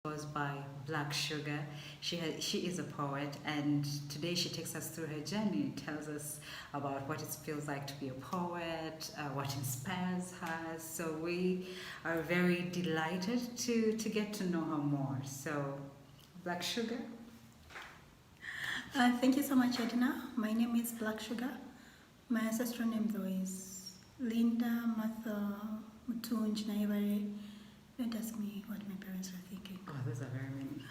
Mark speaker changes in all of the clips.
Speaker 1: goes by BlaqShuga. She is a poet, and today she takes us through her journey, tells us about what it feels like to be a poet, what inspires her. So we are very delighted to get to know her more. So, BlaqShuga.
Speaker 2: Thank you so much, Edna. My name is BlaqShuga. My ancestral name though is Lindah Mutungi Nayebare. Don't ask me what my parents were thinking.
Speaker 1: Oh, those are very many.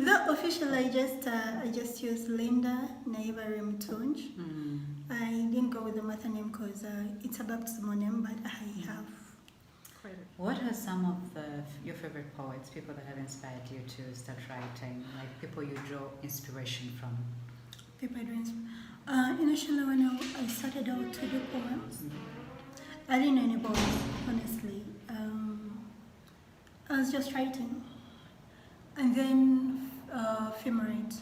Speaker 2: Though officially, I just use Lindah Nayebare Mutungi. I didn't go with the mother name because it's a baptismal name, but I have.
Speaker 1: What are some of your favorite poets, people that have inspired you to start writing, like people you draw inspiration from?
Speaker 2: People I draw initially, when I started out to do poems, I didn't know any poems, honestly. I was just writing. And then FIMRIT,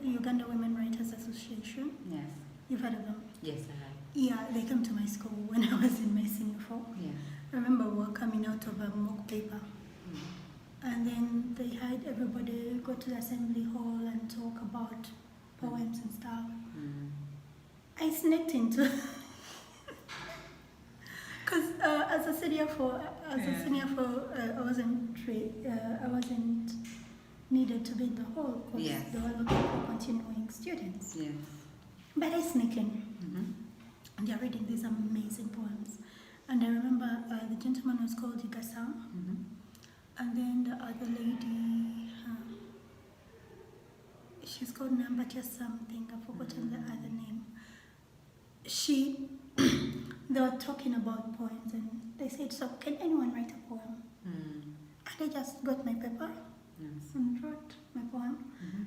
Speaker 2: Uganda Women Writers Association.
Speaker 1: Yes.
Speaker 2: You've heard of them?
Speaker 1: Yes, I have.
Speaker 2: Yeah, they came to my school when I was in my senior four.
Speaker 1: Yeah.
Speaker 2: I remember we were coming out of a mock paper. And then they had everybody go to the assembly hall and talk about poems and stuff. I sneaked into because as a senior four, I wasn't needed to be in the hall because they were looking for continuing students.
Speaker 1: Yes.
Speaker 2: But I sneak in, and they're reading these amazing poems. And I remember the gentleman was called Igasa, and then the other lady, she's called Nambatia something. I've forgotten the other name. They were talking about poems, and they said, "So, can anyone write a poem?" And I just got my paper and wrote my poem.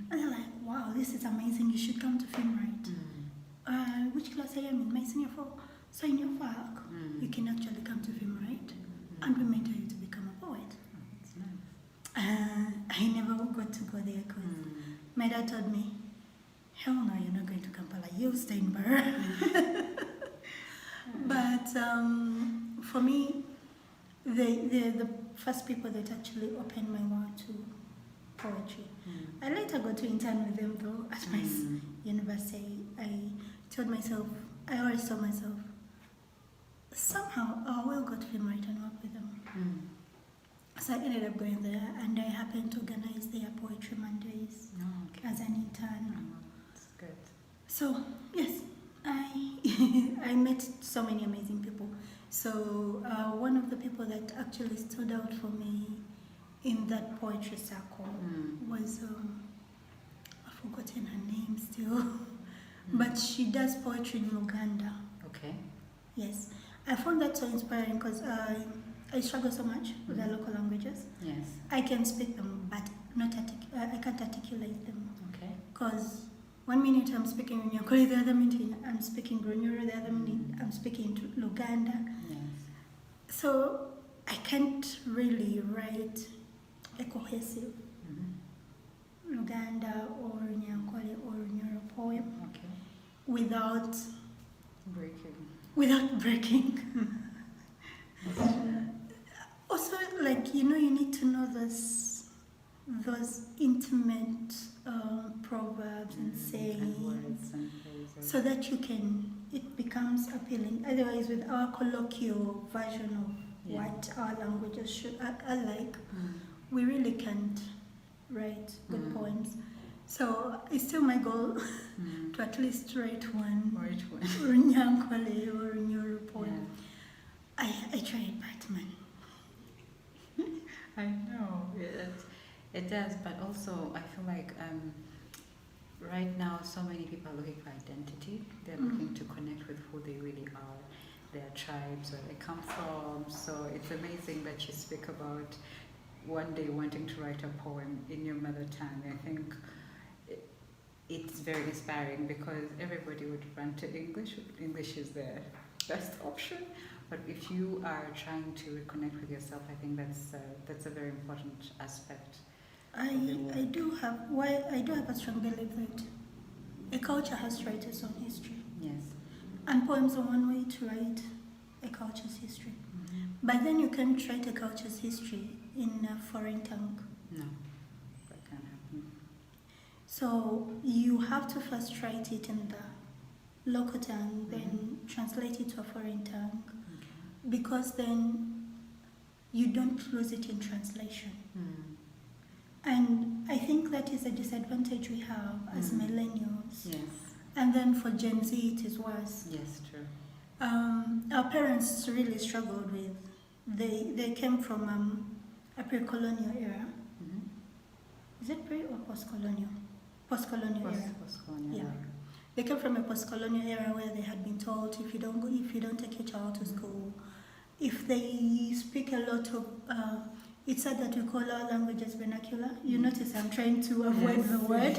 Speaker 2: And they're like, "Wow, this is amazing! You should come to FIMRIT." Which class I am in? My senior four. So in your work, you can actually come to FIMRIT, and we mentor you to become a poet.
Speaker 1: That's nice.
Speaker 2: I never got to go there because my dad told me, "Hell no, you're not going to Kampala. You stay in Bara." But for me, they're the first people that actually opened my world to poetry. I later got to intern with them though at my university. I always told myself, somehow I will go to FIMRIT and work with them. So I ended up going there, and I happened to organize their Poetry Mondays as an intern.
Speaker 1: That's good.
Speaker 2: So yes, I met so many amazing people. So one of the people that actually stood out for me in that poetry circle was I've forgotten her name still, but she does poetry in Uganda.
Speaker 1: Okay.
Speaker 2: Yes, I found that so inspiring because I struggle so much with the local languages.
Speaker 1: Yes.
Speaker 2: I can speak them, but I can't articulate them.
Speaker 1: Okay.
Speaker 2: Because 1 minute I'm speaking Runyankole, the other minute I'm speaking Grunyoro, the other minute I'm speaking to Luganda.
Speaker 1: Yes.
Speaker 2: So I can't really write a cohesive Luganda or Runyankole or Runyoro poem without breaking. Also, like, you need to know those intimate proverbs and sayings so that it becomes appealing. Otherwise, with our colloquial version of what our languages are like, we really can't write good poems. So it's still my goal to at least write one Runyankole or Runyoro poem. I tried, but man.
Speaker 1: I know it does, but also I feel like right now so many people are looking for identity. They're looking to connect with who they really are, their tribes, where they come from. So it's amazing that you speak about one day wanting to write a poem in your mother tongue. I think it's very inspiring because everybody would run to English. English is the best option. But if you are trying to reconnect with yourself, I think that's a very important aspect.
Speaker 2: I do have a strong belief that a culture has to write its own history.
Speaker 1: Yes.
Speaker 2: And poems are one way to write a culture's history. But then you can't write a culture's history in a foreign tongue.
Speaker 1: No, that can't happen.
Speaker 2: So you have to first write it in the local tongue, then translate it to a foreign tongue, because then you don't lose it in translation. And I think that is a disadvantage we have as millennials.
Speaker 1: Yes.
Speaker 2: And then for Gen Z, it is worse.
Speaker 1: Yes, true.
Speaker 2: Our parents really struggled with. They came from a pre-colonial era. Is it pre or post-colonial? Post-colonial era.
Speaker 1: Post-colonial.
Speaker 2: Yeah. They came from a post-colonial era where they had been told if you don't take your child to school, if they speak a lot of, it's said that we call our languages vernacular. You notice I'm trying to avoid the word.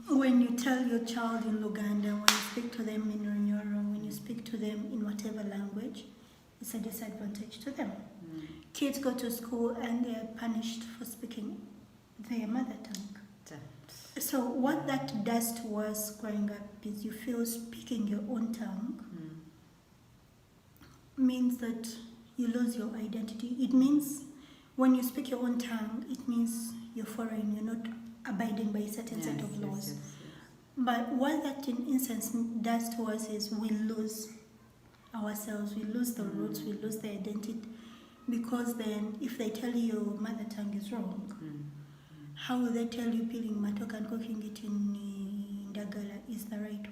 Speaker 2: When you tell your child in Uganda, when you speak to them in Runyoro, when you speak to them in whatever language, it's a disadvantage to them. Kids go to school and they are punished for speaking their mother tongue. So what that does to us growing up is you feel speaking your own tongue means that you lose your identity. It means when you speak your own tongue, it means you're foreign, you're not abiding by a certain set of laws.
Speaker 1: Yes.
Speaker 2: But what that in instance does to us is we lose ourselves, we lose the roots, we lose the identity. Because then if they tell you your mother tongue is wrong, how will they tell you peeling matoke and cooking it in Ndagala is the right way?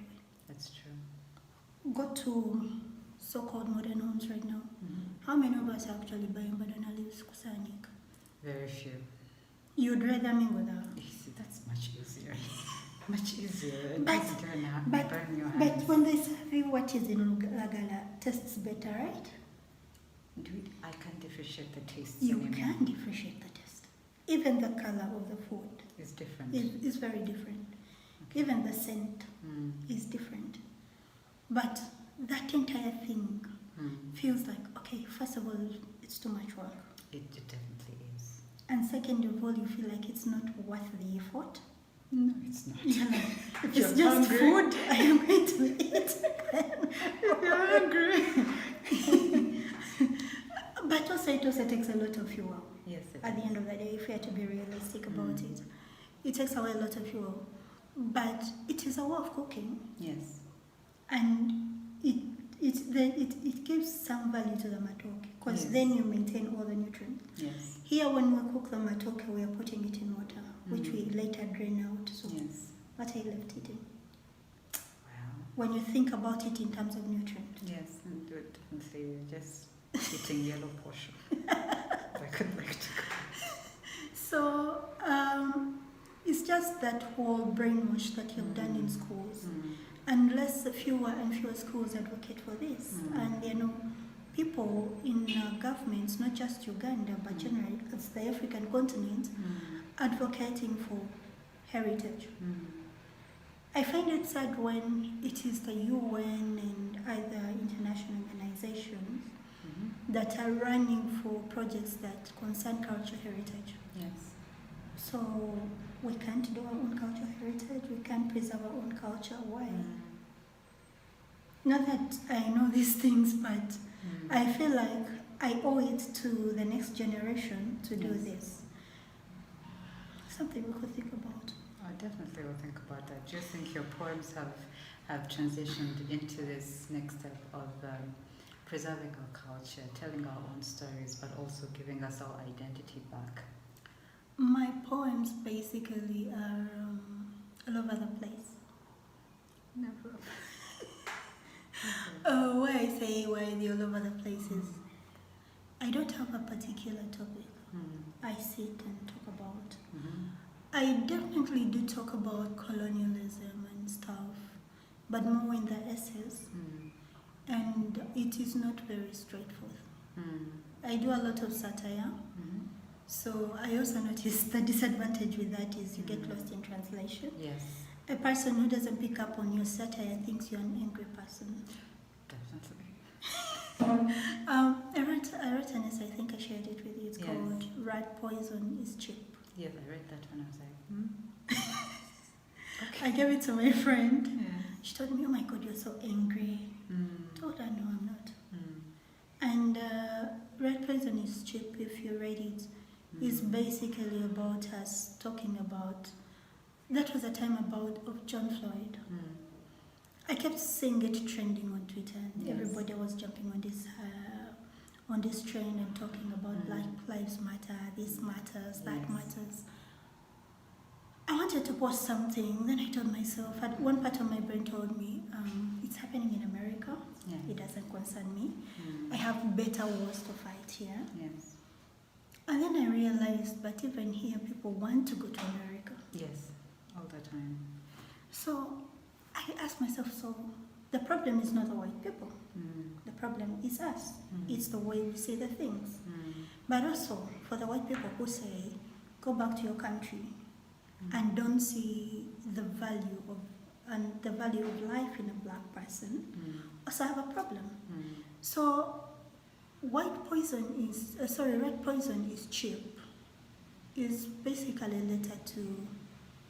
Speaker 1: That's true.
Speaker 2: Go to so-called modern homes right now. How many of us are actually buying banana leaves kusanika?
Speaker 1: Very few.
Speaker 2: You'd rather me with her.
Speaker 1: Yes, that's much easier. Much easier.
Speaker 2: But
Speaker 1: Burn your hands.
Speaker 2: when they serve you what is in Lagala, tastes better, right?
Speaker 1: I can't differentiate the taste.
Speaker 2: You can differentiate the taste. Even the color of the food
Speaker 1: It's different.
Speaker 2: is very different. Even the scent is different. But that entire thing feels like, okay, first of all, it's too much work.
Speaker 1: It definitely is.
Speaker 2: And second of all, you feel like it's not worth the effort.
Speaker 1: No, it's not.
Speaker 2: You're like,
Speaker 1: If
Speaker 2: it's
Speaker 1: you're
Speaker 2: just
Speaker 1: hungry.
Speaker 2: food, I am going to eat.
Speaker 1: If you're hungry.
Speaker 2: But also, it also takes a lot of fuel.
Speaker 1: Yes,
Speaker 2: At the end of the day, if we are to be realistic about it, it takes away a lot of fuel. But it is a way of cooking.
Speaker 1: Yes.
Speaker 2: And it gives some value to the matoke, because then you maintain all the nutrients.
Speaker 1: Yes.
Speaker 2: Here, when we cook the matoke, we are putting it in water, which we later drain out. So
Speaker 1: Yes.
Speaker 2: what are you left eating?
Speaker 1: Wow.
Speaker 2: When you think about it in terms of nutrient.
Speaker 1: Yes, and definitely just eating yellow portion. I could like to go.
Speaker 2: So it's just that whole brainwash that you've done in schools. Unless fewer and fewer schools advocate for this. And people in governments, not just Uganda, but generally, it's the African continent, advocating for heritage. I find it sad when it is the UN and other international organizations that are running for projects that concern cultural heritage.
Speaker 1: Yes.
Speaker 2: So we can't do our own cultural heritage, we can't preserve our own culture. Why? Not that I know these things, but I feel like I owe it to the next generation to do this. Something we could think about.
Speaker 1: I definitely will think about that. Do you think your poems have transitioned into this next step of preserving our culture, telling our own stories, but also giving us our identity back?
Speaker 2: My poems basically are all over the place.
Speaker 1: Never.
Speaker 2: Why I say why they're all over the place is I don't have a particular topic I sit and talk about. I definitely do talk about colonialism and stuff, but more in the essays, and it is not very straightforward. I do a lot of satire, so I also notice the disadvantage with that is you get lost in translation.
Speaker 1: Yes.
Speaker 2: A person who doesn't pick up on your satire thinks you're an angry person.
Speaker 1: Definitely.
Speaker 2: I wrote an essay, I think I shared it with you. It's called Rat Poison is Cheap.
Speaker 1: Yes, I read that when I was like,
Speaker 2: I gave it to my friend. She told me, oh my God, you're so angry. I told her, no, I'm not. And Red Poison is cheap if you read it. It's basically about us talking about, that was a time of John Floyd. I kept seeing it trending on Twitter, and everybody was jumping on this train and talking about Black Lives Matter, this matters, that matters. I wanted to post something, then I told myself, one part of my brain told me, it's happening in America, it doesn't concern me. I have better wars to fight here.
Speaker 1: Yes.
Speaker 2: And then I realized, but even here, people want to go to America.
Speaker 1: Yes, all the time.
Speaker 2: So I asked myself, so the problem is not the white people. The problem is us. It's the way we see the things. But also, for the white people who say, go back to your country and don't see the value of life in a Black person, also have a problem. So Red Poison is cheap. Is basically a letter to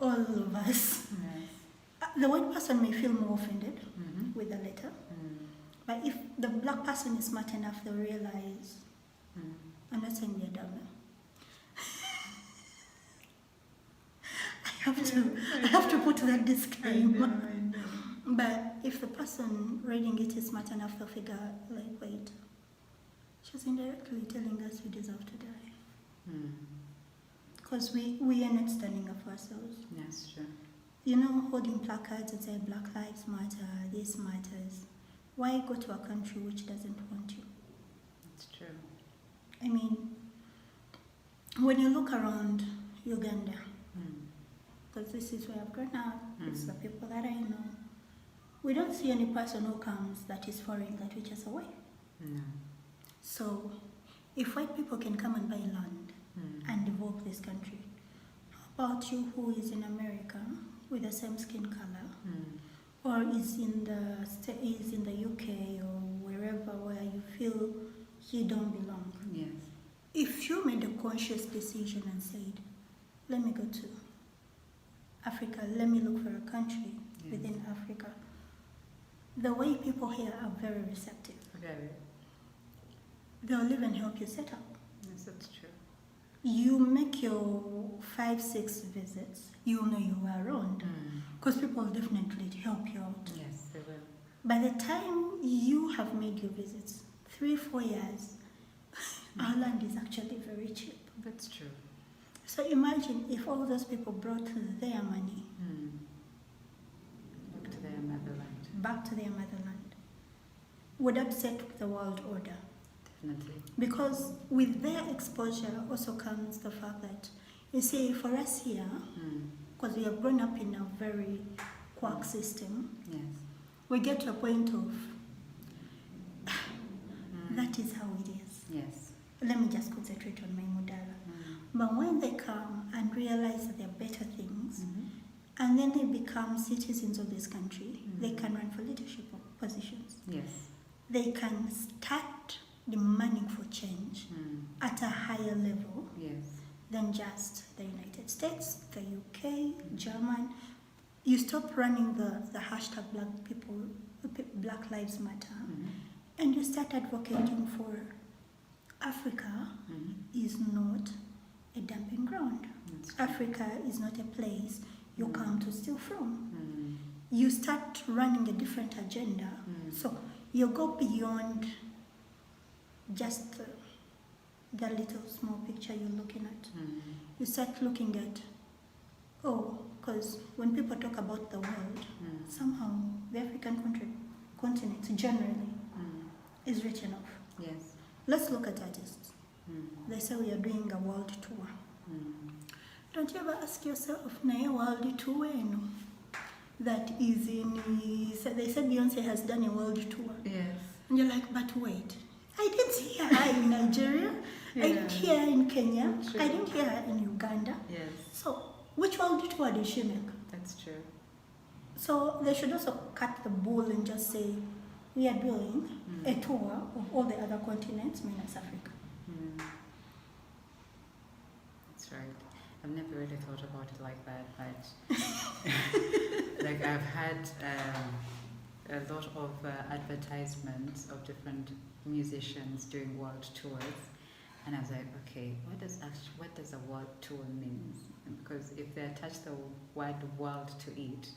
Speaker 2: all of us. The white person may feel more offended with the letter, but if the Black person is smart enough, they'll realize, I'm not saying they're dumb. I have to put that disclaimer.
Speaker 1: I know.
Speaker 2: But if the person reading it is smart enough, they'll figure, like, wait, she's indirectly telling us we deserve to die. Because we are not standing up for ourselves.
Speaker 1: That's true.
Speaker 2: You know, holding placards that say Black Lives Matter, this matters. Why go to a country which doesn't want you?
Speaker 1: It's true.
Speaker 2: I mean, when you look around Uganda, because this is where I've grown up, it's the people that I know, we don't see any person who comes that is foreign that reaches away.
Speaker 1: No.
Speaker 2: So, if white people can come and buy land and develop this country, how about you who is in America with the same skin color, or is in the UK or wherever where you feel you don't belong?
Speaker 1: Yes.
Speaker 2: If you made a conscious decision and said, let me go to Africa, let me look for a country within Africa, the way people here are very receptive.
Speaker 1: Very.
Speaker 2: They'll even help you set up.
Speaker 1: Yes, that's true.
Speaker 2: You make your 5-6 visits, you'll know you are around, because people will definitely help you out.
Speaker 1: Yes, they will.
Speaker 2: By the time you have made your visits, 3-4 years, our land is actually very cheap.
Speaker 1: That's true.
Speaker 2: So imagine if all those people brought their money
Speaker 1: Back to their motherland.
Speaker 2: Would upset the world order.
Speaker 1: Definitely.
Speaker 2: Because with their exposure also comes the fact that, you see, for us here, because we have grown up in a very quack system,
Speaker 1: Yes.
Speaker 2: we get to a point of, that is how it is.
Speaker 1: Yes.
Speaker 2: Let me just concentrate on my mudala. But when they come and realize that there are better things, and then they become citizens of this country, they can run for leadership positions.
Speaker 1: Yes.
Speaker 2: They can start demanding for change at a higher level than just the United States, the UK, German. You stop running the hashtag Black Lives Matter, and you start advocating for Africa is not a dumping ground. Africa is not a place you come to steal from. You start running a different agenda. So you go beyond just the little small picture you're looking at. You start looking at, because when people talk about the world, somehow the African continent generally is written off.
Speaker 1: Yes.
Speaker 2: Let's look at artists. They say we are doing a world tour. Don't you ever ask yourself, na world tour? No. That is they said Beyonce has done a world tour.
Speaker 1: Yes.
Speaker 2: And you're like, but wait, I didn't see her in Nigeria. I didn't hear her in Kenya.
Speaker 1: True.
Speaker 2: I didn't hear her in Uganda.
Speaker 1: Yes.
Speaker 2: So, which world tour did she make?
Speaker 1: That's true.
Speaker 2: So, they should also cut the bull and just say, we are doing a tour of all the other continents minus Africa.
Speaker 1: That's right. I've never really thought about it like that, but like I've had a lot of advertisements of different musicians doing world tours, and I was like, okay, what does a world tour mean? Because if they attach the word world to it,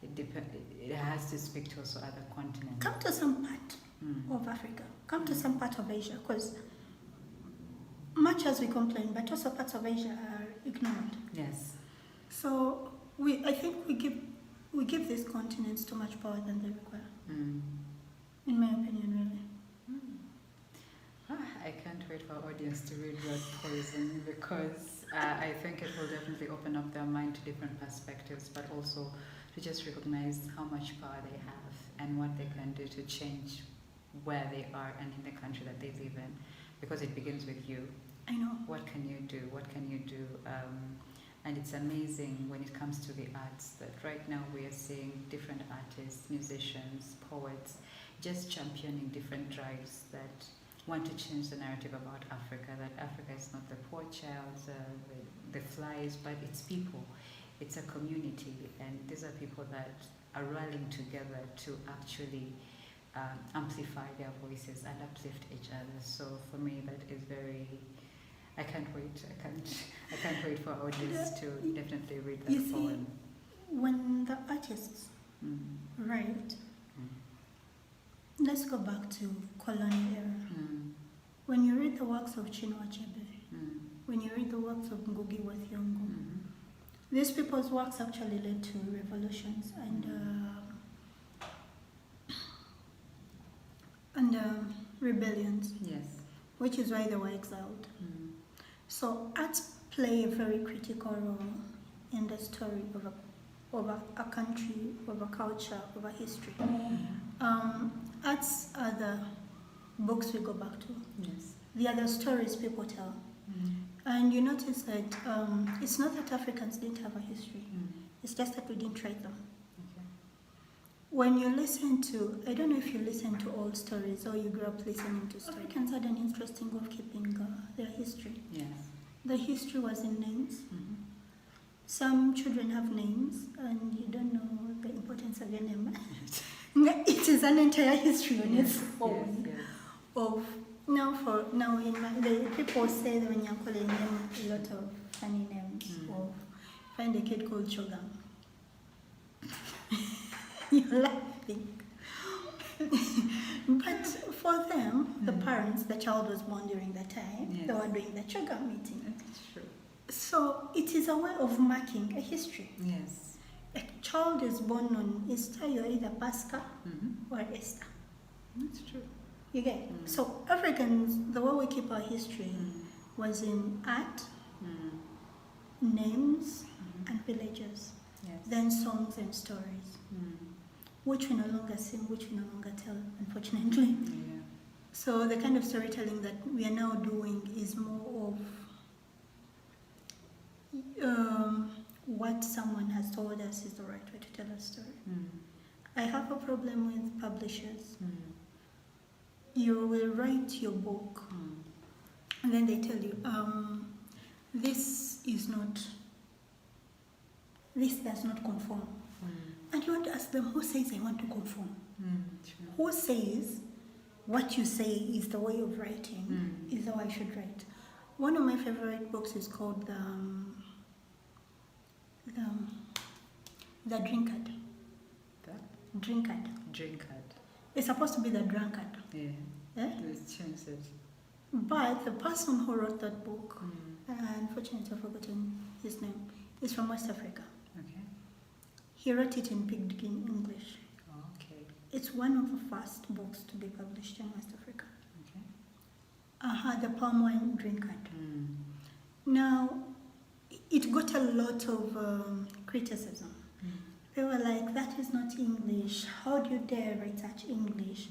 Speaker 1: it has to speak to also other continents.
Speaker 2: Come to some part of Africa, come to some part of Asia, because much as we complain, but also parts of Asia are ignored.
Speaker 1: Yes.
Speaker 2: So I think we give these continents too much power than they require. In my opinion, really.
Speaker 1: I can't wait for our audience to read Blood Poison, because I think it will definitely open up their mind to different perspectives, but also to just recognize how much power they have and what they can do to change where they are and in the country that they live in, because it begins with you.
Speaker 2: I know.
Speaker 1: What can you do? What can you do? And it's amazing when it comes to the arts that right now we are seeing different artists, musicians, poets, just championing different drives that want to change the narrative about Africa, that Africa is not the poor child, the flies, but it's people. It's a community, and these are people that are rallying together to actually amplify their voices and uplift each other. So for me, that is very... I can't wait. I can't wait for our audience to definitely read that poem.
Speaker 2: When the artists write, let's go back to colonial era. When you read the works of Chinua Achebe, when you read the works of Ngugi wa Thiong'o, these people's works actually led to revolutions and rebellions.
Speaker 1: Yes.
Speaker 2: Which is why they were exiled. So arts play a very critical role in the story of a country, of a culture, of a history. Arts are the books we go back to.
Speaker 1: Yes.
Speaker 2: They are the stories people tell. And you notice that it's not that Africans didn't have a history. It's just that we didn't write them.
Speaker 1: Okay.
Speaker 2: When you listen to, I don't know if you listen to old stories or you grew up listening to stories. Africans had an interesting way of keeping their history.
Speaker 1: Yes.
Speaker 2: The history was in names. Some children have names and you don't know the importance of your name. It is an entire history on its own.
Speaker 1: Yes.
Speaker 2: Of the people say that when you're calling them a lot of funny names. Of find a kid called Shoga. You're laughing. But for them, the parents, the child was born during that time, they were doing the Choga meeting.
Speaker 1: That's true.
Speaker 2: So it is a way of marking a history.
Speaker 1: Yes.
Speaker 2: A child is born on Easter, you're either Pascha or Easter.
Speaker 1: That's true.
Speaker 2: You get? So Africans, the way we keep our history was in art, names, and villages.
Speaker 1: Yes.
Speaker 2: Then songs and stories. Which we no longer sing, which we no longer tell, unfortunately.
Speaker 1: Yeah.
Speaker 2: So the kind of storytelling that we are now doing is more of what someone has told us is the right way to tell a story. I have a problem with publishers. You will write your book, and then they tell you, this does not conform. And you want to ask them, who says I want to conform? Who says what you say is the way of writing, is the way I should write? One of my favorite books is called The Drinkard. Drinkard.
Speaker 1: Drinkard.
Speaker 2: It's supposed to be the drunkard.
Speaker 1: Yeah. Let's change it.
Speaker 2: But the person who wrote that book, unfortunately I've forgotten his name, is from West Africa.
Speaker 1: Okay.
Speaker 2: He wrote it in Pidgin English.
Speaker 1: Okay.
Speaker 2: It's one of the first books to be published in West Africa.
Speaker 1: Okay.
Speaker 2: The palm wine drinkard. Now, it got a lot of criticism. They were like, that is not English. How do you dare write such English?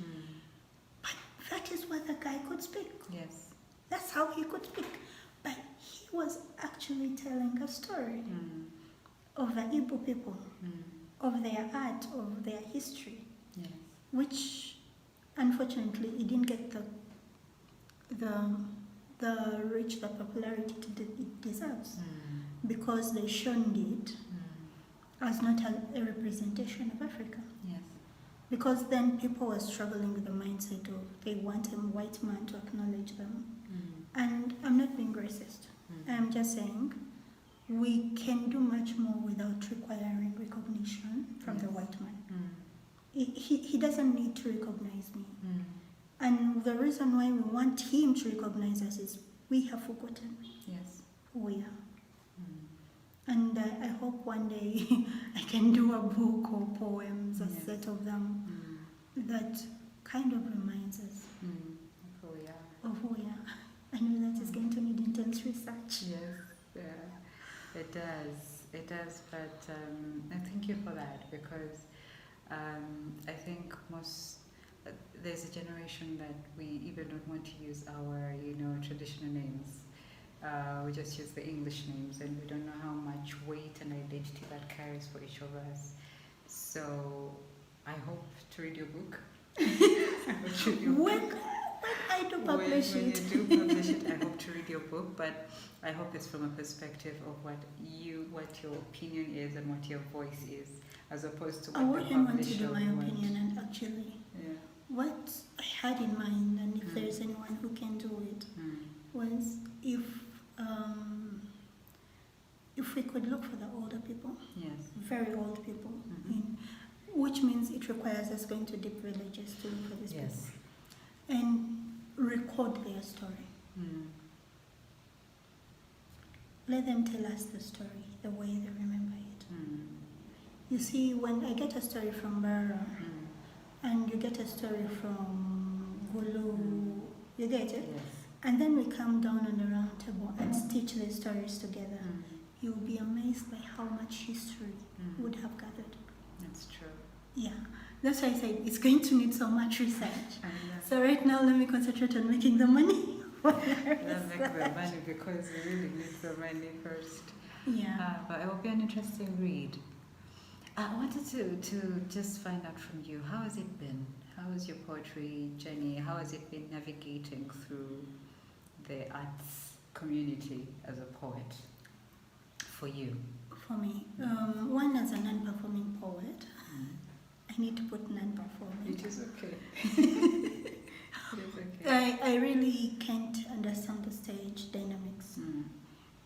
Speaker 2: But that is what the guy could speak.
Speaker 1: Yes.
Speaker 2: That's how he could speak. But he was actually telling a story of the Igbo people, of their art, of their history, which unfortunately it didn't get the reach, the popularity it deserves, because they shunned it as not a representation of Africa.
Speaker 1: Yes.
Speaker 2: because then people were struggling with the mindset of they want a white man to acknowledge them. And I'm not being racist. I'm just saying we can do much more without requiring recognition from the white man. He doesn't need to recognize me. And the reason why we want him to recognize us is we have forgotten who we are. And I hope one day I can do a book or poems, a set of them, that kind of reminds us of who we are. I know that is going to need intense research.
Speaker 1: Yes, it does, but thank you for that, because I think there's a generation that we even don't want to use our, traditional names. We just use the English names, and we don't know how much weight and identity that carries for each of us. So I hope to read your book.
Speaker 2: When I do publish
Speaker 1: when
Speaker 2: it.
Speaker 1: you do publish it, I hope to read your book, but I hope it's from a perspective of what your opinion is and what your voice is, as opposed to what
Speaker 2: I wouldn't
Speaker 1: the
Speaker 2: want to
Speaker 1: publisher
Speaker 2: do my opinion, and actually, what I had in mind, and if there is anyone who can do it, was if we could look for the older people, very old people, which means it requires us going to deep villages to look for these people, and record their story. Let them tell us the story the way they remember it. You see, when I get a story from Bara, and you get a story from Gulu, you get it? And then we come down on the round table and stitch the stories together. You'll be amazed by how much history would have gathered.
Speaker 1: That's true.
Speaker 2: Yeah, that's why I said it's going to need so much research. So right now, let me concentrate on making the money.
Speaker 1: Let's make the money, because we really need the money first. But it will be an interesting read. I wanted to just find out from you, how has it been? How has your poetry journey, how has it been navigating through the arts community as a poet for you?
Speaker 2: For me, one, as a non-performing poet, I need to put non-performing.
Speaker 1: It is okay. It is okay.
Speaker 2: I really can't understand the stage dynamics.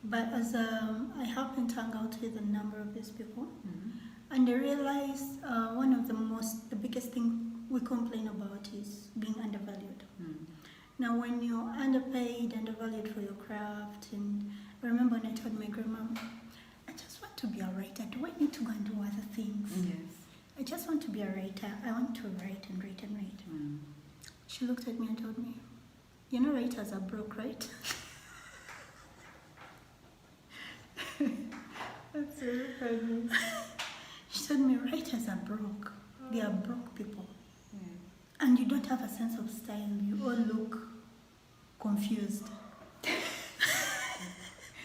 Speaker 2: But as I happen to hang out with a number of these people, and I realize one of the biggest thing we complain about is being undervalued. Now, when you're underpaid, undervalued for your craft, and I remember when I told my grandma, I just want to be a writer. Do I need to go and do other things? I just want to be a writer. I want to write and write and write. She looked at me and told me, you know, writers are broke, right?
Speaker 1: That's very funny.
Speaker 2: She told me, writers are broke. They are broke people. And you don't have a sense of style. You all look confused.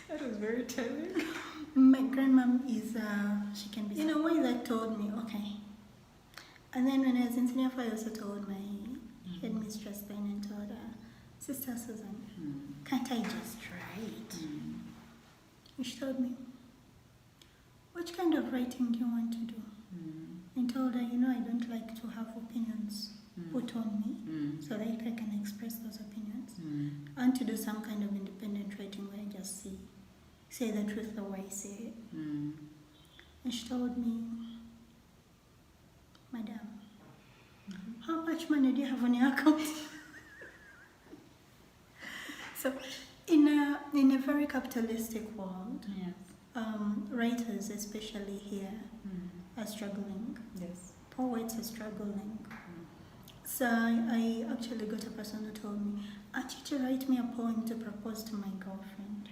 Speaker 1: That was very telling.
Speaker 2: My grandmom is, she can be, in a way that told me, okay. And then when I was in senior four, I also told my headmistress then and told her, Sister Susan, can't I just write? And she told me, what kind of writing do you want to do? And told her, you know, I don't like to have opinions put on me so that I can express those opinions. I want to do some kind of independent writing where I just say the truth the way I say it. And she told me, Madam, how much money do you have on your account? So, in a very capitalistic world, writers, especially here, are struggling. Poets are struggling. So I actually got a person who told me, Auntie, to write me a poem to propose to my girlfriend.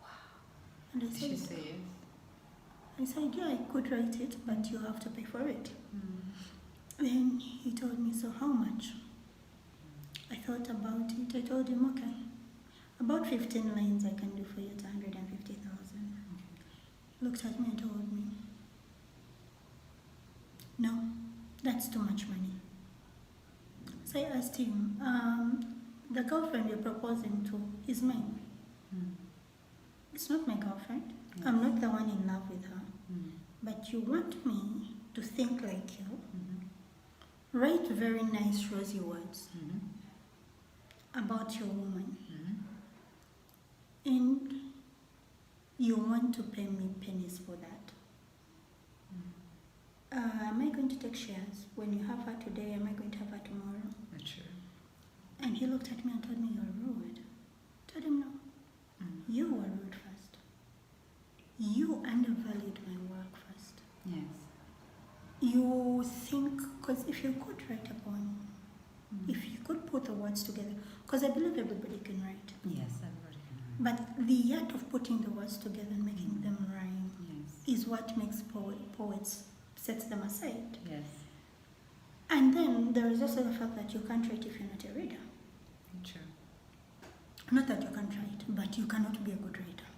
Speaker 1: Wow.
Speaker 2: And I
Speaker 1: Did
Speaker 2: said,
Speaker 1: she say yes?
Speaker 2: I said, yeah, I could write it, but you have to pay for it. Then he told me, so how much? I thought about it. I told him, okay, about 15 lines I can do for you at 150,000. Looked at me and told me, no, that's too much money. So I asked him, the girlfriend you're proposing to is mine. It's not my girlfriend. I'm not the one in love with her. But you want me to think like you Write very nice, rosy words
Speaker 1: Mm-hmm.
Speaker 2: about your woman,
Speaker 1: Mm-hmm.
Speaker 2: and you want to pay me pennies for that. Am I going to take shares? When you have her today, am I going to have her tomorrow?
Speaker 1: Not sure.
Speaker 2: And he looked at me and told me, you're rude. I told him, no, you were rude first. You undervalued my work first.
Speaker 1: Yes.
Speaker 2: You think, because if you could write a poem, if you could put the words together, because I believe everybody can write,
Speaker 1: Yes, everybody can write.
Speaker 2: but the art of putting the words together and making them rhyme
Speaker 1: Yes.
Speaker 2: is what makes poets, sets them aside.
Speaker 1: Yes.
Speaker 2: And then there is also the fact that you can't write if you're not a reader.
Speaker 1: True.
Speaker 2: Not that you can't write, but you cannot be a good writer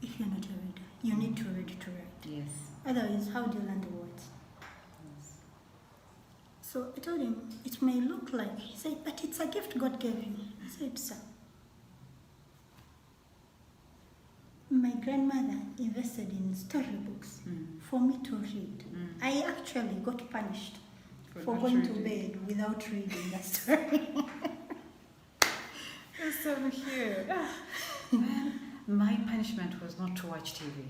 Speaker 2: if you're not a reader. You need to read to write.
Speaker 1: Yes.
Speaker 2: Otherwise, how do you learn the words?
Speaker 1: Yes.
Speaker 2: So I told him, it may look like, he said, but it's a gift God gave you. I said, sir, my grandmother invested in storybooks for me to read. I actually got punished for
Speaker 1: not
Speaker 2: going to
Speaker 1: reading.
Speaker 2: bed without reading the story.
Speaker 1: It's over here. Man, my punishment was not to watch TV.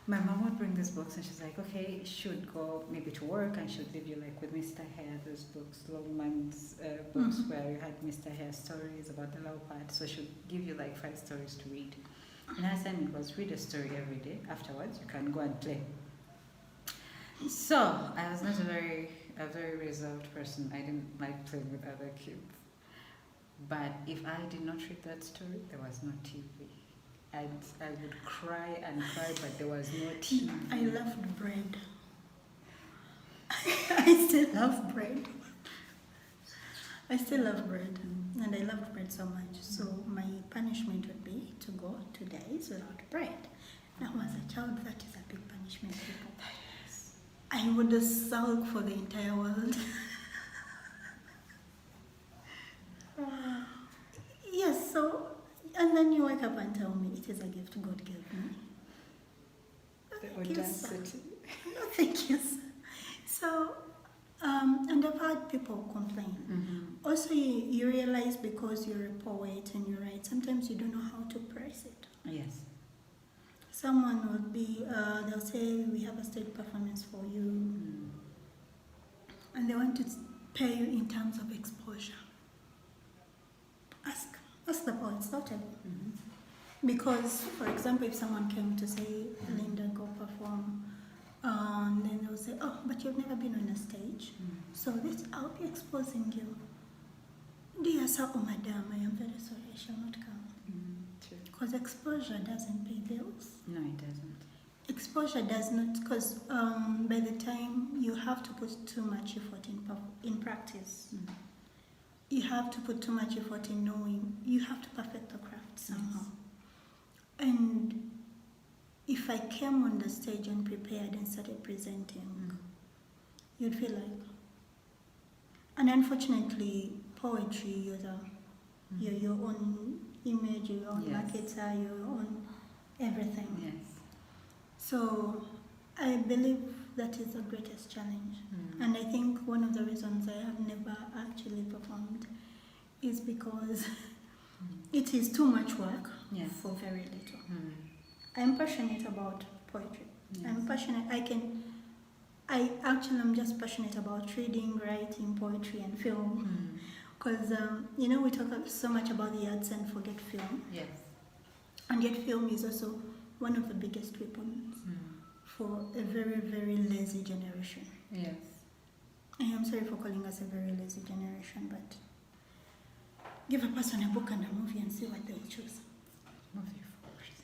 Speaker 1: My mom would bring these books and she's like, okay, you should go maybe to work and she'd leave you like with Mr. Hare, those books, Longman's books where you had Mr. Hare stories about the leopard. So she'd give you like 5 stories to read. And her assignment was read a story every day. Afterwards, you can go and play. So I was not a very reserved person. I didn't like playing with other kids. But if I did not read that story, there was no TV. I would cry and cry, but there was no TV.
Speaker 2: I loved bread. I still love bread. I still love bread. And I loved bread so much. So my punishment would be to go 2 days without bread. Now as a child, that is a big punishment, people.
Speaker 1: Yes.
Speaker 2: I would sulk for the entire world. Yes, so, and then you wake up and tell me it is a gift God gave me.
Speaker 1: The
Speaker 2: Thank you, sir.
Speaker 1: audacity.
Speaker 2: No, thank you, sir. So, and I've had people complain. Also, you realize because you're a poet and you write, sometimes you don't know how to price it.
Speaker 1: Yes.
Speaker 2: Someone would be, they'll say, we have a stage performance for you. And they want to pay you in terms of exposure. Ask the poets, not everyone. Because, for example, if someone came to say, Linda, go perform, then they'll say, oh, but you've never been on a stage. So this, I'll be exposing you. Dear sir, oh madam, I am very sorry, I shall not come.
Speaker 1: True.
Speaker 2: Because exposure doesn't pay bills.
Speaker 1: No, it doesn't.
Speaker 2: Exposure does not, because by the time you have to put too much effort in practice, you have to put too much effort in knowing, you have to perfect the craft somehow.
Speaker 1: Yes.
Speaker 2: And if I came on the stage and prepared and started presenting, you'd feel like, and unfortunately, poetry, you're your own image, your own marketer, your own everything.
Speaker 1: Yes.
Speaker 2: So I believe that is the greatest challenge. And I think one of the reasons I have never actually performed is because it is too much work for very little. I'm passionate about poetry.
Speaker 1: Yes.
Speaker 2: I'm passionate. I'm just passionate about reading, writing, poetry, and film. Because, we talk so much about the arts and forget film.
Speaker 1: Yes.
Speaker 2: And yet film is also one of the biggest weapons for a very, very lazy generation.
Speaker 1: Yes.
Speaker 2: I am sorry for calling us a very lazy generation, but give a person a book and a movie and see what they'll choose.
Speaker 1: Movie first.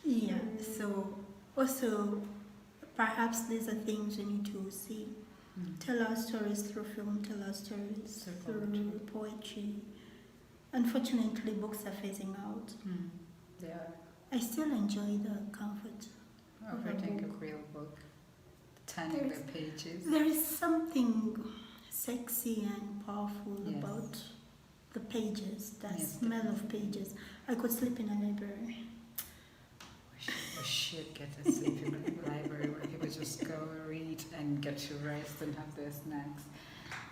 Speaker 2: Yeah, so also perhaps these are things we need to see. Tell our stories through film, tell our stories through poetry. Unfortunately, books are phasing out.
Speaker 1: They are.
Speaker 2: I still enjoy the comfort
Speaker 1: Of reading a real book, turning the pages.
Speaker 2: There is something sexy and powerful about the pages, the smell of pages. I could sleep in a library.
Speaker 1: should get a sleeping library where people just go read and get to rest and have their snacks.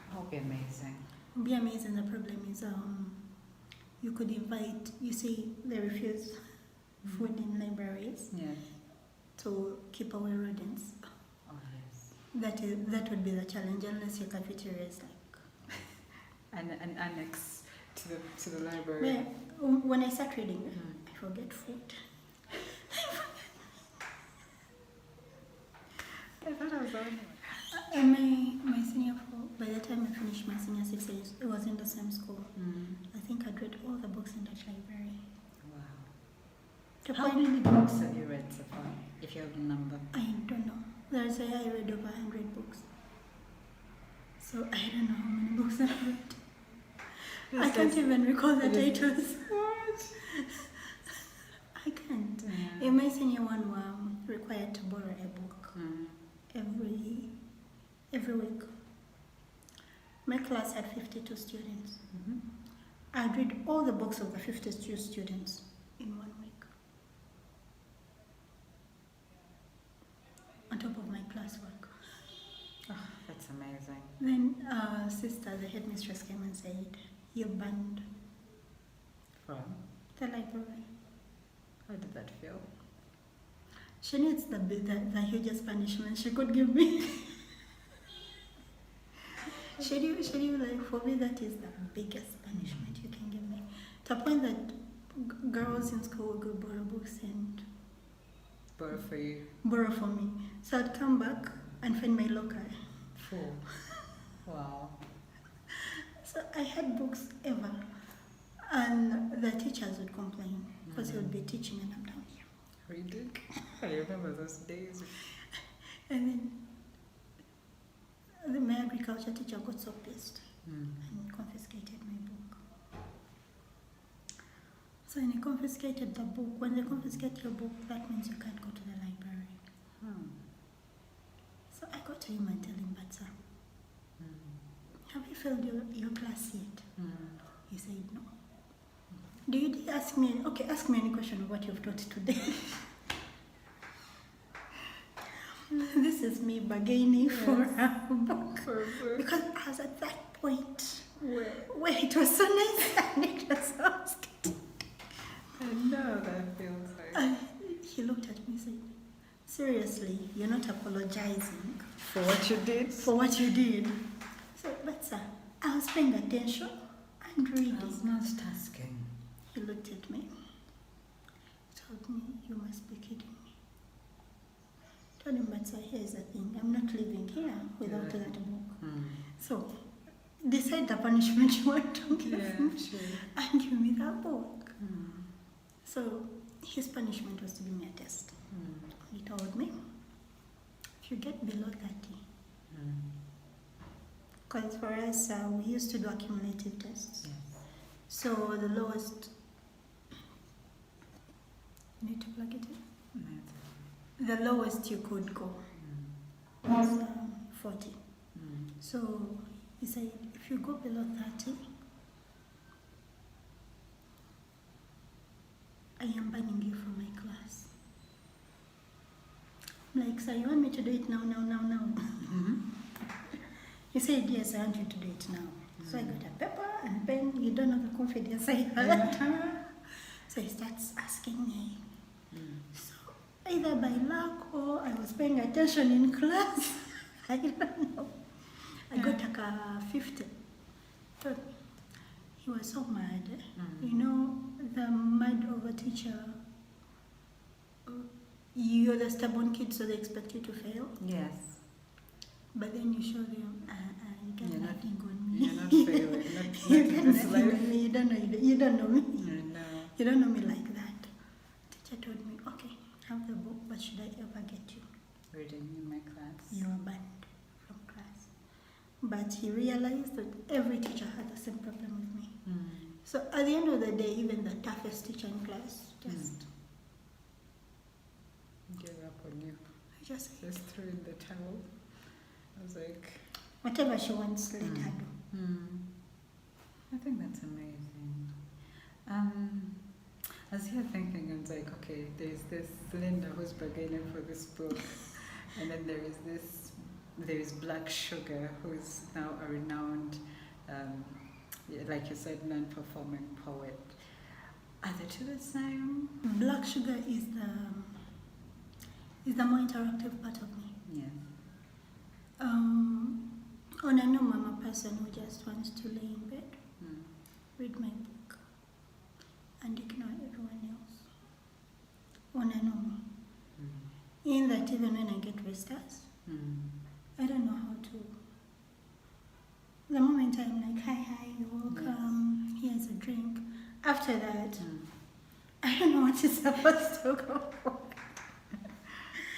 Speaker 1: That would be amazing.
Speaker 2: It would be amazing. The problem is you could invite, you see, they refuse food in libraries
Speaker 1: Yes.
Speaker 2: to keep away rodents.
Speaker 1: Oh yes.
Speaker 2: That would be the challenge, unless your cafeteria is like.
Speaker 1: An annex to the library.
Speaker 2: Well, when I start reading, I forget food.
Speaker 1: I thought I was the only one.
Speaker 2: My senior four, by the time I finished my senior 6 years, it was in the same school. I think I'd read all the books in that library.
Speaker 1: Wow. How many books have you read so far, if you have a number?
Speaker 2: I don't know. There's I read over 100 books. So I don't know how many books I've read. I can't even recall the titles.
Speaker 1: What?
Speaker 2: I can't.
Speaker 1: Yeah.
Speaker 2: In my senior one, we're required to borrow a book every week. My class had 52 students. I'd read all the books of the 52 students in 1 week. On top of my classwork.
Speaker 1: Oh, that's amazing.
Speaker 2: Then sister, the headmistress, came and said, "You're banned
Speaker 1: From?
Speaker 2: the library."
Speaker 1: How did that feel?
Speaker 2: She needs the hugest punishment she could give me. Should you like, for me, that is the biggest punishment you can give me. To the point that girls in school will go borrow books and
Speaker 1: Borrow for you.
Speaker 2: borrow for me. So I'd come back and find my locker
Speaker 1: Full. Wow.
Speaker 2: So I had books ever. And the teachers would complain because he would be teaching and I'm down here.
Speaker 1: Reading? I remember those days.
Speaker 2: And then my agriculture teacher got so pissed and confiscated my book. So when he confiscated the book, when they confiscate your book, that means you can't go to the library. So I got to him and tell him, "But sir, have you failed your class yet?" He said, "No." "Do you ask me? Okay, ask me any question of what you've taught today." This is me bargaining for a book. Because I was at that point where it was so nice and it was so scared.
Speaker 1: I know that feels like.
Speaker 2: And he looked at me and said, "Seriously, you're not apologizing
Speaker 1: For what you did?
Speaker 2: for what you did?" So, "But sir, I was paying attention and reading."
Speaker 1: I was multitasking.
Speaker 2: He looked at me, told me, "You must be kidding me." Told him, "But sir, here's the thing, I'm not living here without that book. So decide the punishment you want to give me and give me that book." So his punishment was to give me a test. He told me, "If you get below 30, because for us we used to do accumulative tests. So the lowest, you need to plug it in. The lowest you could go was 40. So he said, "If you go below 30, I am banning you from my class." I'm like, "So you want me to do it now?" He said, "Yes, I want you to do it now." So I got a paper and pen. You don't know the confidence I had. So he starts asking me. So either by luck or I was paying attention in class, I don't know. I got like a 50. But he was so mad. You know, the mad over teacher. You're the stubborn kid, so they expect you to fail.
Speaker 1: Yes.
Speaker 2: But then you show them, you got
Speaker 1: You're
Speaker 2: nothing on me.
Speaker 1: You're not failing.
Speaker 2: You got nothing on me. You don't know me.
Speaker 1: No.
Speaker 2: You don't know me like that. Teacher told me, "Okay, have the book, but should I ever get you,
Speaker 1: Reading in my class.
Speaker 2: you are banned from class." But he realized that every teacher had the same problem with me. So at the end of the day, even the toughest teacher in class just
Speaker 1: Gave up on you.
Speaker 2: just
Speaker 1: Threw in the towel. I was like,
Speaker 2: whatever she wants, let her do.
Speaker 1: I think that's amazing. I was here thinking, I was like, okay, okay, there's this Linda who's bargaining for this book, and then there's BlaqShuga, who's now a renowned, like you said, non-performing poet. Are the two the same?
Speaker 2: BlaqShuga is the more interactive part of me.
Speaker 1: Yes.
Speaker 2: When I know I'm a person who just wants to lay in bed, read my book, and ignore everyone else. When I know me. In that even when I get visitors, I don't know how to. The moment I'm like, hi, you're welcome, here's a drink. After that, I don't know what is supposed to go for.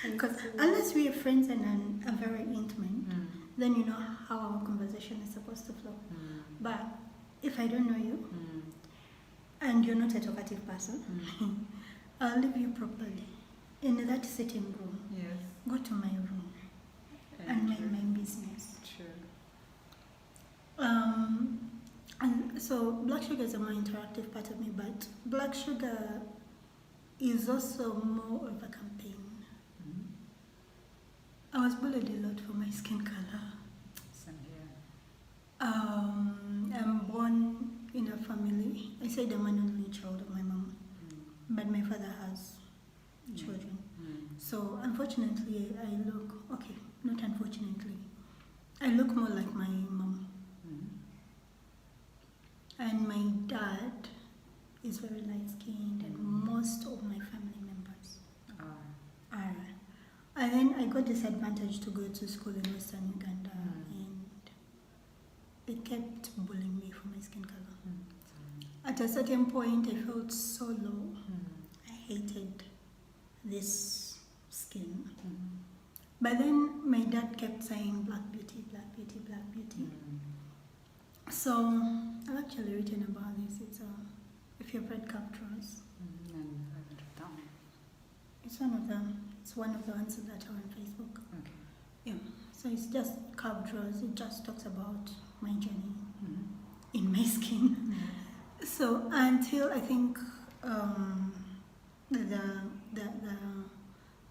Speaker 2: Because unless we are friends and are very intimate, then you know how our conversation is supposed to flow. But if I don't know you, and you're not a talkative person, I'll leave you properly in that sitting room.
Speaker 1: Yes.
Speaker 2: Go to my room and mind my business.
Speaker 1: True.
Speaker 2: And so BlaqShuga is a more interactive part of me, but BlaqShuga is also more of a campaign. I was bullied a lot for my skin color.
Speaker 1: Same here.
Speaker 2: I'm born in a family. I said I'm an only child of my mom, but my father has children. So unfortunately, I look, okay, not unfortunately, I look more like my mom. And my dad is very light-skinned, and most of my family members are. And then I got this advantage to go to school in Western Uganda, and it kept bullying me for my skin color. At a certain point, I felt so low. I hated this skin. But then my dad kept saying, black beauty, black beauty, black beauty. So I've actually written about this. It's if you've read Captures. It's one of them. It's one of the answers that are on Facebook.
Speaker 1: Okay.
Speaker 2: Yeah. So it's just Captures. It just talks about my journey in my skin. So until I think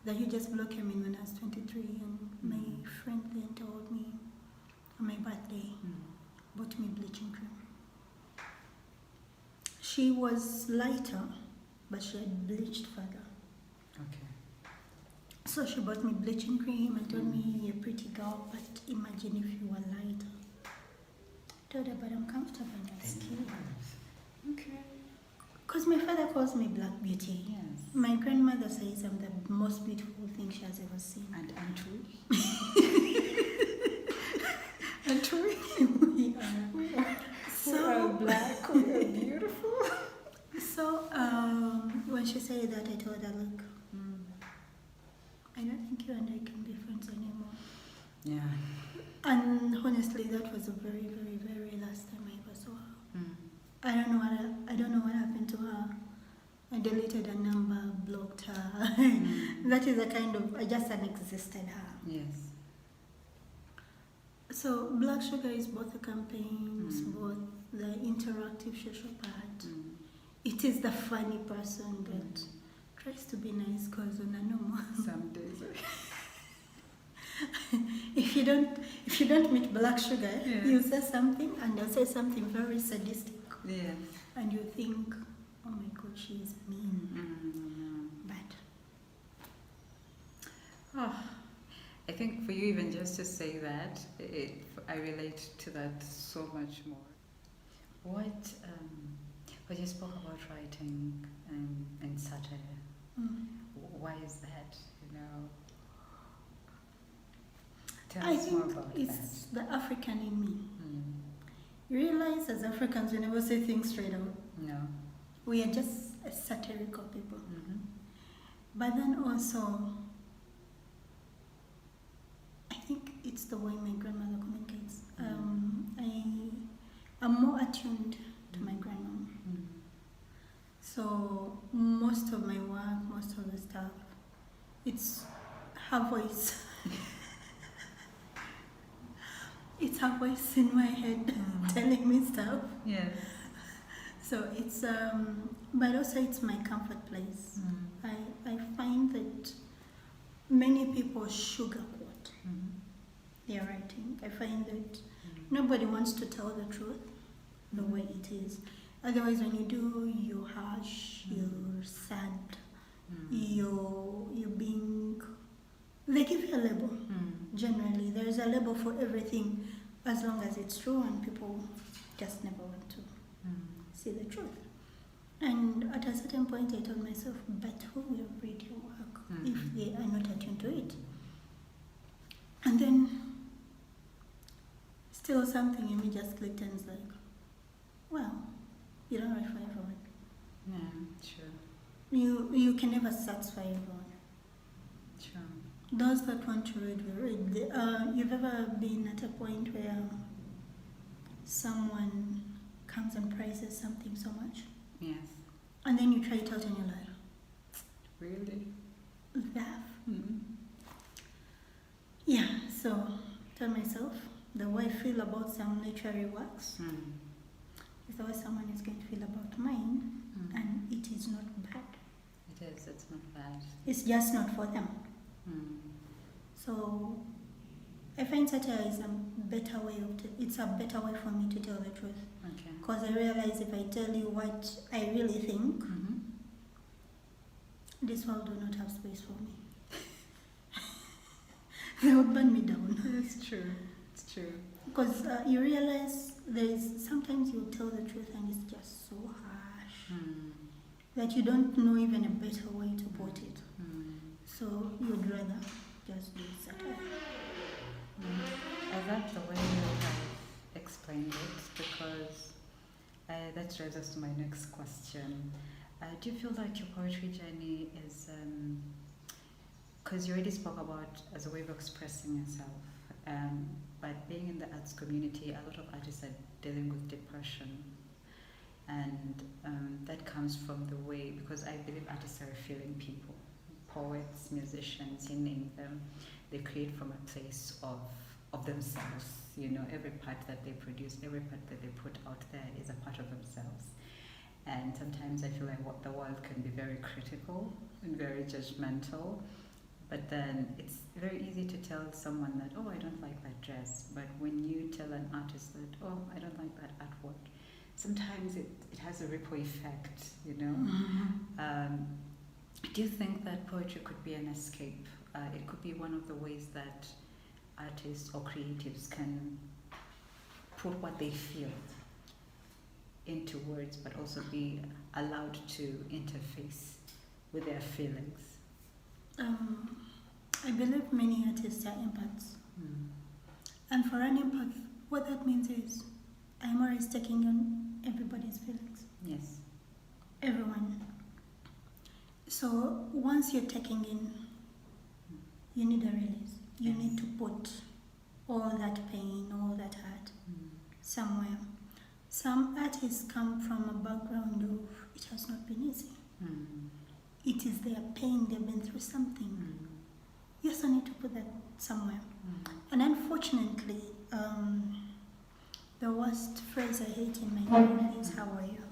Speaker 2: the hugest blow came in when I was 23, and my friend then told me on my birthday, bought me bleaching cream. She was lighter, but she had bleached further.
Speaker 1: Okay.
Speaker 2: So she bought me bleaching cream and told me, you're a pretty girl, but imagine if you were lighter. I told her, but I'm comfortable in that skin.
Speaker 1: Okay.
Speaker 2: Because my father calls me Black Beauty.
Speaker 1: Yes.
Speaker 2: My grandmother says I'm the most beautiful thing she has ever seen.
Speaker 1: And Antwi?
Speaker 2: We are.
Speaker 1: So black, we are beautiful.
Speaker 2: So when she said that, I told her, look, I don't think you and I can be friends anymore.
Speaker 1: Yeah.
Speaker 2: And honestly, that was the very, very, very last time I ever saw her. I don't know what happened to her. I deleted her number, blocked her. That is a kind of, I just unexisted her.
Speaker 1: Yes.
Speaker 2: So BlaqShuga is both the campaigns, both the interactive social part. It is the funny person that tries to be nice because on a normal.
Speaker 1: Some days.
Speaker 2: If you don't meet BlaqShuga, you say something and they'll say something very sadistic.
Speaker 1: Yes.
Speaker 2: And you think, oh my God, she is mean. But
Speaker 1: I think for you even just to say that, I relate to that so much more. What you spoke about writing and satire. Why is that? Tell us more about that.
Speaker 2: I think it's the African in me. You realize as Africans we never say things straight out.
Speaker 1: No.
Speaker 2: We are just a satirical people. But then also, I think it's the way my grandmother communicates. I'm more attuned to my grandmom. So most of my work, most of the stuff, it's her voice. It's her voice in my head telling me stuff.
Speaker 1: Yes.
Speaker 2: So it's, but also it's my comfort place. I find that many people sugarcoat their writing. I find that nobody wants to tell the truth the way it is. Otherwise, when you do, you're harsh, you're sad, you're being. They give you a label. Generally, there is a label for everything, as long as it's true, and people just never want to see the truth. And at a certain point, I told myself, but who will read your work if they are not attuned to it? And then, still something in me just clicked and was like, well, you don't write for everyone.
Speaker 1: Yeah, sure.
Speaker 2: You can never satisfy everyone.
Speaker 1: Sure.
Speaker 2: Those that want to read will read. You've ever been at a point where someone comes and praises something so much?
Speaker 1: Yes.
Speaker 2: And then you try it out and you're like,
Speaker 1: Really?
Speaker 2: laugh. Yeah, so tell myself, the way I feel about some literary works is the way someone is going to feel about mine, and it is not bad.
Speaker 1: It is, it's not bad.
Speaker 2: It's just not for them. So I find satire is a better way it's a better way for me to tell the truth.
Speaker 1: Okay.
Speaker 2: Because I realize if I tell you what I really think, this world will not have space for me. They would burn me down.
Speaker 1: It's true. It's true.
Speaker 2: Because you realize sometimes you tell the truth and it's just so harsh that you don't know even a better way to put it. So you'd rather just do satire.
Speaker 1: I love the way you have explained it, because that drives us to my next question. Do you feel like your poetry journey is, because you already spoke about as a way of expressing yourself, but being in the arts community, a lot of artists are dealing with depression, and that comes from the way, because I believe artists are feeling people, poets, musicians, you name them, they create from a place of themselves. You know, every part that they produce, every part that they put out there is a part of themselves. And sometimes I feel like the world can be very critical and very judgmental, but then it's very easy to tell someone that, oh, I don't like that dress. But when you tell an artist that, oh, I don't like that artwork, sometimes it has a ripple effect, you know. Do you think that poetry could be an escape? It could be one of the ways that artists or creatives can put what they feel into words, but also be allowed to interface with their feelings.
Speaker 2: I believe many artists are empaths. And for an empath, what that means is I'm always taking on everybody's feelings.
Speaker 1: Yes.
Speaker 2: Everyone. So once you're taking in, you need a release. You need to put all that pain, all that hurt somewhere. Some artists come from a background of it has not been easy. It is their pain, they've been through something. You also need to put that somewhere. And unfortunately, the worst phrase I hate in my life is, how are you?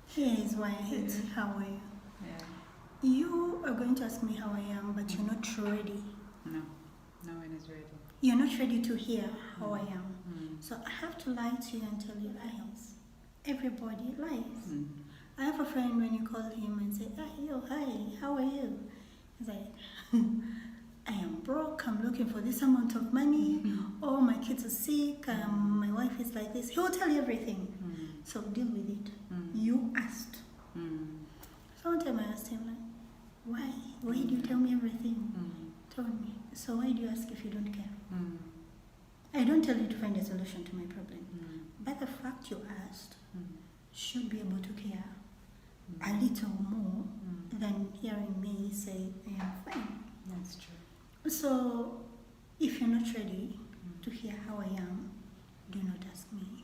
Speaker 2: Here is why I hate how are you. You are going to ask me how I am, but you're not ready.
Speaker 1: No one is ready.
Speaker 2: You're not ready to hear how I am. So I have to lie to you and tell you lies. Everybody lies. I have a friend, when you call him and say, hi, how are you? He's like, I am broke, I'm looking for this amount of money, oh, my kids are sick, my wife is like this. He will tell you everything. So deal with it. You asked. So one time I asked him, like, why? Why do you tell me everything? Told me. So why do you ask if you don't care? I don't tell you to find a solution to my problem. But the fact you asked should be able to care a little more than hearing me say, I am fine.
Speaker 1: That's true.
Speaker 2: So if you're not ready to hear how I am, do not ask me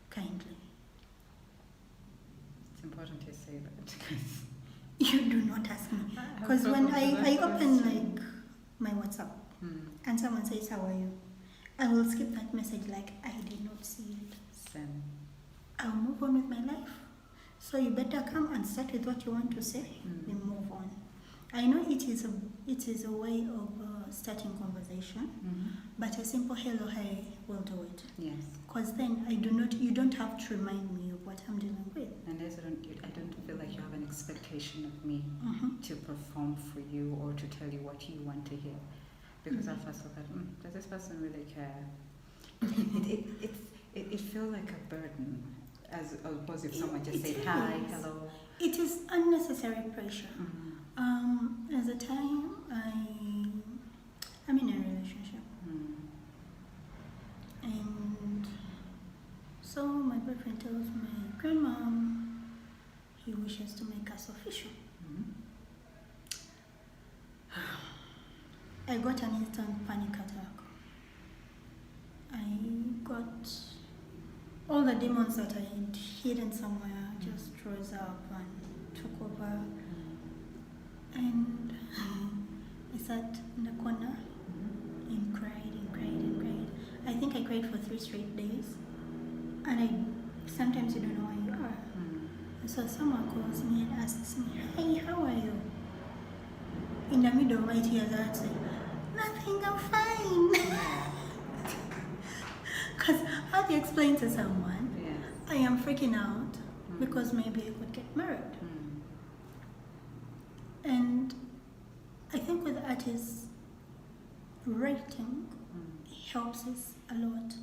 Speaker 2: kindly.
Speaker 1: It's important to say that, because
Speaker 2: you do not ask me. Because when I open like my WhatsApp and someone says, how are you? I will skip that message like I did not see it.
Speaker 1: Same.
Speaker 2: I'll move on with my life. So you better come and start with what you want to say. We move on. I know it is a way of starting conversation, but a simple hello, hi will do it.
Speaker 1: Yes.
Speaker 2: Because then you don't have to remind me of what I'm dealing with.
Speaker 1: And I don't feel like you have an expectation of me to perform for you or to tell you what you want to hear. Because I first thought, does this person really care? It feels like a burden, as opposed if someone just said hi, hello.
Speaker 2: It is unnecessary pressure. At the time I'm in a relationship, and so my boyfriend tells my grandmom he wishes to make us official. I got an instant panic attack. I got all the demons that I had hidden somewhere just rose up and took over. And I sat in the corner and cried. I think I cried for 3 straight days. And sometimes you don't know where you are. And so someone calls me and asks me, hey, how are you? In the middle of my tears, I would say, nothing, I'm fine. Because how do you explain to someone, I am freaking out because maybe I could get married? And I think with artists, writing helps us a lot.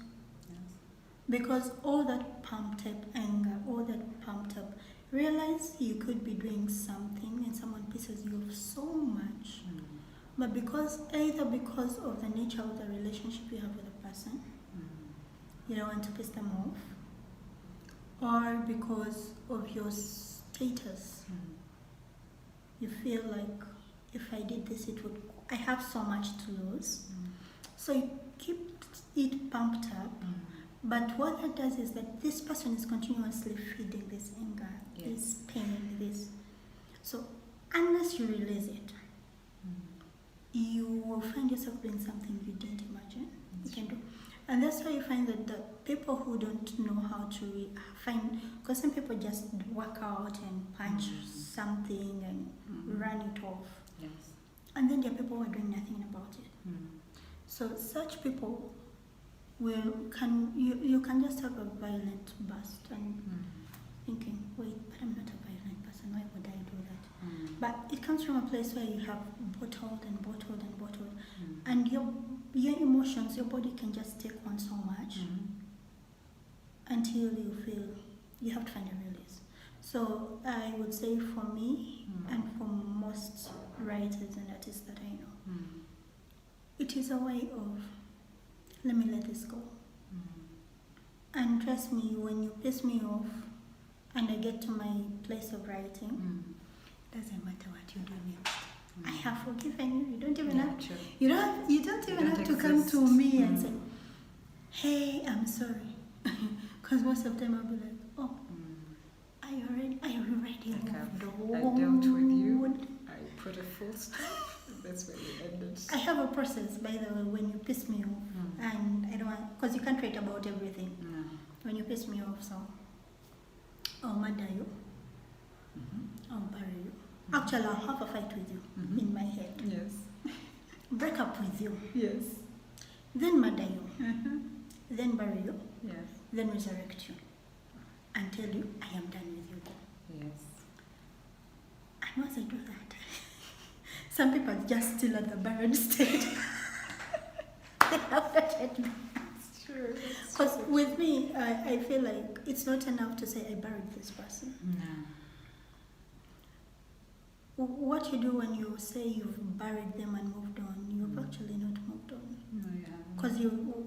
Speaker 2: Because all that pumped up anger, all that pumped up, realize you could be doing something and someone pisses you off so much. But either because of the nature of the relationship you have with the person, you don't want to piss them off, or because of your status, you feel like if I did this, I have so much to lose. So you keep it pumped up. But what that does is that this person is continuously feeding this anger, this pain, this. So unless you release it, you will find yourself doing something you didn't imagine you can do. And that's why you find that the people who don't know how to find, because some people just work out and punch something and run it off.
Speaker 1: Yes.
Speaker 2: And then there are people who are doing nothing about it. So such people you can just have a violent burst and thinking, wait, but I'm not a violent person, why would I do that? But it comes from a place where you have bottled and bottled and bottled, and your emotions, your body can just take on so much until you feel you have to find a release. So I would say for me and for most writers and artists that I know, it is a way of, let me let this go. And trust me, when you piss me off and I get to my place of writing, it doesn't matter what you do next. I have forgiven you. You don't even have to come to me and say, hey, I'm sorry. Because most of the time I'll be like, oh, I already moved on.
Speaker 1: I dealt with you. I put a full stop. That's where we ended.
Speaker 2: I have a process, by the way, when you piss me off, and I don't want, because you can't write about everything. When you piss me off, so I'll murder you, I'll bury you. Actually, I'll have a fight with you in my head.
Speaker 1: Yes.
Speaker 2: Break up with you.
Speaker 1: Yes.
Speaker 2: Then murder you. Then bury you.
Speaker 1: Yes.
Speaker 2: Then resurrect you. And tell you, I am done with you.
Speaker 1: Yes.
Speaker 2: And once I do that, some people are just still at the buried state. They have to admit.
Speaker 1: It's true.
Speaker 2: Because with me, I feel like it's not enough to say I buried this person.
Speaker 1: No.
Speaker 2: What you do when you say you've buried them and moved on, you've actually not moved on.
Speaker 1: No, you haven't.
Speaker 2: Because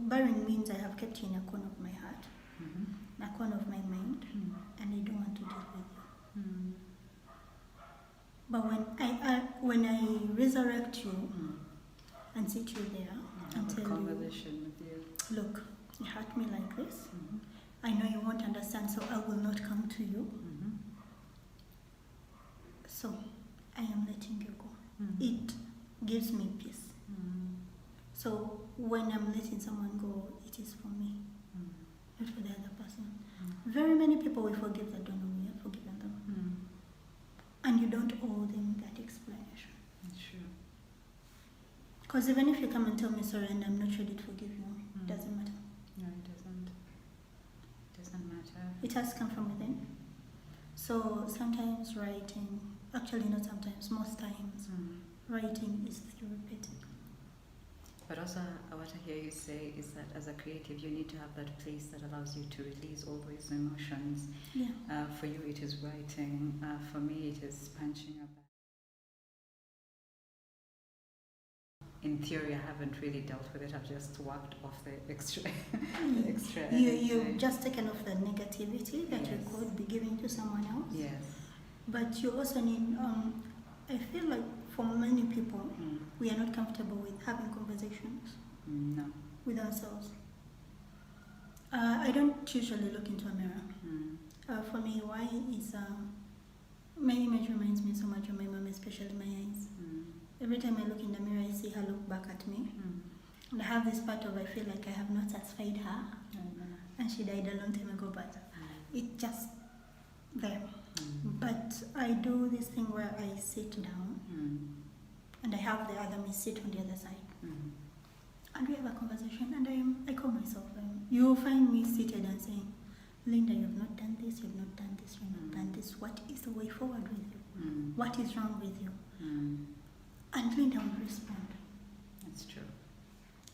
Speaker 2: burying means I have kept you in a corner of my heart, in a corner of my mind, and I don't want to deal with you. But when I resurrect you and sit you there and tell you,
Speaker 1: conversation with you.
Speaker 2: look, you hurt me like this. I know you won't understand, so I will not come to you. So I am letting you go. It gives me peace. So when I'm letting someone go, person. Very many people we forgive that don't know we have forgiven them. And you don't owe them that explanation.
Speaker 1: True.
Speaker 2: Because even if you come and tell me sorry and I'm not ready to forgive you, it doesn't matter.
Speaker 1: No, it doesn't. It doesn't matter.
Speaker 2: It has to come from within. So sometimes writing, actually not sometimes, most times, writing is therapeutic.
Speaker 1: But also, what I hear you say is that as a creative, you need to have that place that allows you to release all those emotions.
Speaker 2: Yeah.
Speaker 1: For you, it is writing. For me, it is punching a bag. In theory, I haven't really dealt with it. I've just worked off the extra. The extra
Speaker 2: You've just taken off the negativity that you
Speaker 1: Yes.
Speaker 2: could be giving to someone else.
Speaker 1: Yes.
Speaker 2: But you also need, I feel like for many people, we are not comfortable with having conversations
Speaker 1: No.
Speaker 2: with ourselves. I don't usually look into a mirror. For me, why is my image reminds me so much of my mom, especially my eyes. Every time I look in the mirror, I see her look back at me. And I have this part of I feel like I have not satisfied her. And she died a long time ago, but it's just there. But I do this thing where I sit down and I have the other me sit on the other side. And we have a conversation and I call myself. You'll find me seated and saying, Linda, you've not done this, you've not done this, you've not done this. What is the way forward with you? What is wrong with you? And Linda will respond.
Speaker 1: That's true.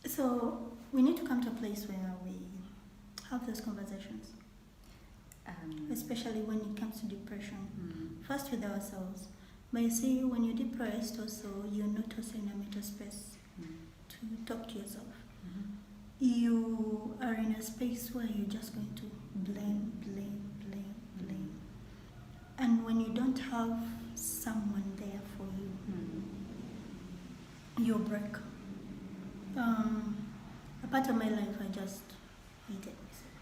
Speaker 2: So we need to come to a place where we have those conversations, especially when it comes to depression. First with ourselves. But you see, when you're depressed also, you're not also in a mental space to talk to yourself. You are in a space where you're just going to blame. And when you don't have someone there for you, you'll break. A part of my life, I just hated myself.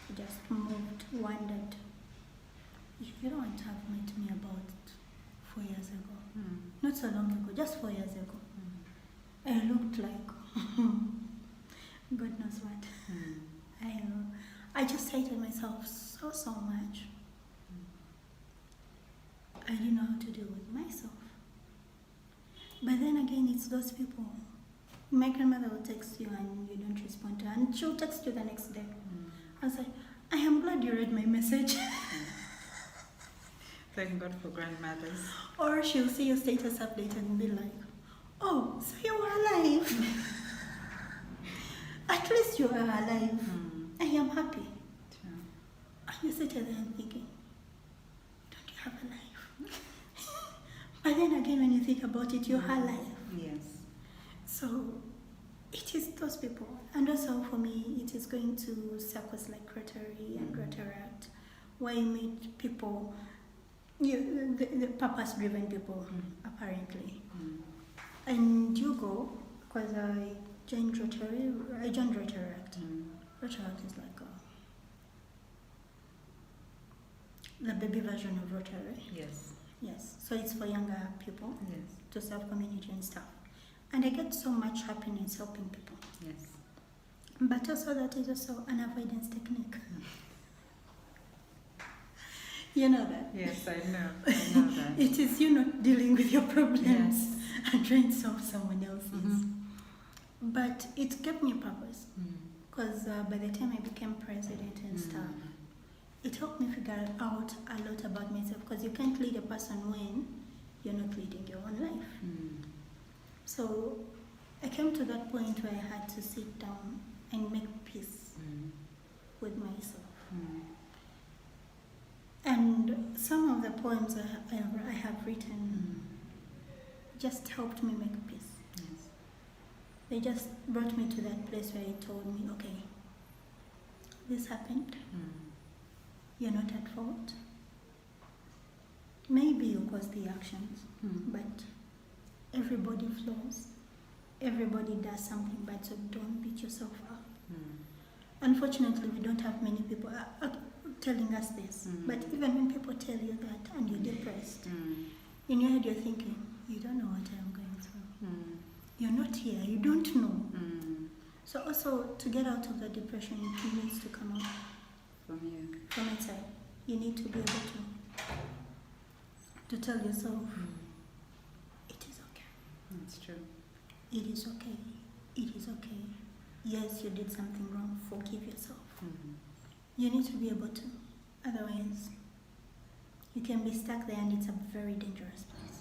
Speaker 2: I just moved, wandered. You don't want to have met me about 4 years ago. Not so long ago, just 4 years ago. I looked like God knows what. I just hated myself so much. I didn't know how to deal with myself. But then again, it's those people. My grandmother will text you and you don't respond to her, and she'll text you the next day. I was like, I am glad you read my message.
Speaker 1: Thank God for grandmothers.
Speaker 2: Or she'll see your status update and be like, oh, so you are alive. At least you are alive. I am happy.
Speaker 1: True.
Speaker 2: And you sit there and thinking, don't you have a life? But then again, when you think about it, you are alive.
Speaker 1: Yes.
Speaker 2: So it is those people. And also for me, it is going to circles like Rotary and Rotaract, where you meet people, the purpose-driven people, apparently. And you go, because I joined Rotary, I joined Rotaract. Rotaract is like the baby version of Rotary.
Speaker 1: Yes.
Speaker 2: Yes, so it's for younger people
Speaker 1: Yes.
Speaker 2: to serve community and stuff. And I get so much happiness helping people.
Speaker 1: Yes.
Speaker 2: But also that is also an avoidance technique. You know that?
Speaker 1: Yes, I know. I know that.
Speaker 2: It is you not dealing with your problems
Speaker 1: Yes.
Speaker 2: and trying to solve someone else's. But it gave me a purpose. Because by the time I became president and stuff, it helped me figure out a lot about myself. Because you can't lead a person when you're not leading your own life. So I came to that point where I had to sit down and make peace with myself. And some of the poems I have written just helped me make peace.
Speaker 1: Yes.
Speaker 2: They just brought me to that place where it told me, okay, this happened. You're not at fault. Maybe you caused the actions, but everybody flaws. Everybody does something bad, so don't beat yourself up. Unfortunately, we don't have many people telling us this. But even when people tell you that and you're depressed, in your head you're thinking, you don't know what I'm going through. You're not here, you don't know. So also, to get out of the depression, it needs to come out.
Speaker 1: From you.
Speaker 2: From inside. You need to be able to tell yourself, it is okay.
Speaker 1: That's true.
Speaker 2: It is okay. It is okay. Yes, you did something wrong. Forgive yourself. You need to be able to. Otherwise, you can be stuck there and it's a very dangerous place.